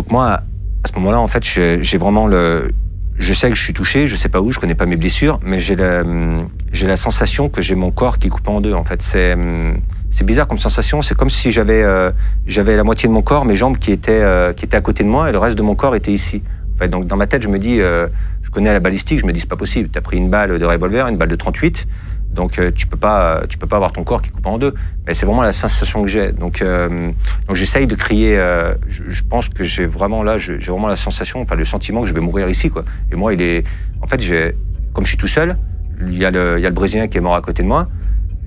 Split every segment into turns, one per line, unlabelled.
Donc moi, à ce moment-là, en fait, j'ai vraiment je sais que je suis touché, je sais pas où, je connais pas mes blessures, mais j'ai la sensation que j'ai mon corps qui est coupé en deux. En fait, c'est bizarre comme sensation. C'est comme si j'avais la moitié de mon corps, mes jambes qui étaient à côté de moi, et le reste de mon corps était ici. En fait, donc dans ma tête, je me dis, je connais la balistique, je me dis c'est pas possible. T'as pris une balle de revolver, une balle de 38, donc tu peux pas avoir ton corps qui est coupé en deux. Mais c'est vraiment la sensation que j'ai. Donc j'essaye de crier. Je pense que j'ai vraiment la sensation, enfin le sentiment que je vais mourir ici, quoi. Et moi, en fait, comme je suis tout seul, il y a le Brésilien qui est mort à côté de moi.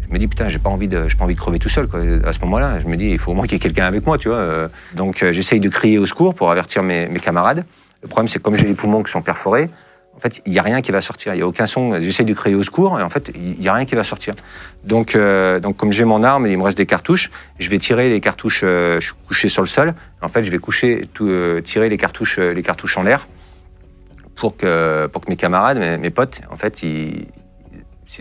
Je me dis putain, j'ai pas envie de crever tout seul, quoi. À ce moment-là, je me dis il faut au moins qu'il y ait quelqu'un avec moi, tu vois. Donc j'essaye de crier au secours pour avertir mes camarades. Le problème, c'est que comme j'ai les poumons qui sont perforés, en fait, il y a rien qui va sortir. Il y a aucun son. J'essaye de crier au secours et en fait, il y a rien qui va sortir. Donc comme j'ai mon arme et il me reste des cartouches, je vais tirer les cartouches. Je suis couché sur le sol. En fait, je vais tirer les cartouches en l'air pour que mes camarades, mes potes, en fait, s'ils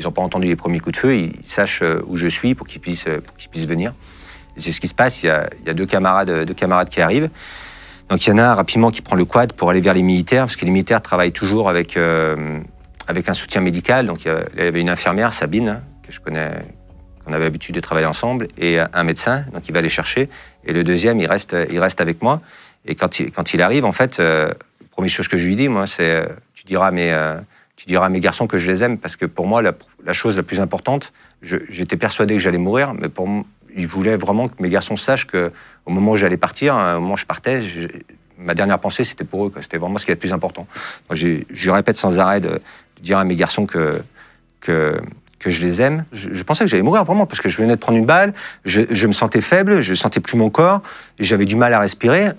n'ont pas entendu les premiers coups de feu, ils sachent où je suis pour qu'ils puissent venir. Et c'est ce qui se passe. Il y a deux camarades qui arrivent. Donc il y en a un rapidement qui prend le quad pour aller vers les militaires, parce que les militaires travaillent toujours avec un soutien médical. Donc il y avait une infirmière, Sabine, que je connais, qu'on avait l'habitude de travailler ensemble, et un médecin, donc il va les chercher. Et le deuxième, il reste avec moi. Et quand il arrive, en fait, la première chose que je lui dis, moi, c'est tu diras à mes garçons que je les aime, parce que pour moi, la chose la plus importante, j'étais persuadé que j'allais mourir, mais pour moi, il voulait vraiment que mes garçons sachent qu'au moment où j'allais partir, au moment où je partais, ma dernière pensée, c'était pour eux, quoi. C'était vraiment ce qui est le plus important. Donc, je répète sans arrêt de dire à mes garçons que je les aime. Je pensais que j'allais mourir vraiment, parce que je venais de prendre une balle, je me sentais faible, je sentais plus mon corps, j'avais du mal à respirer.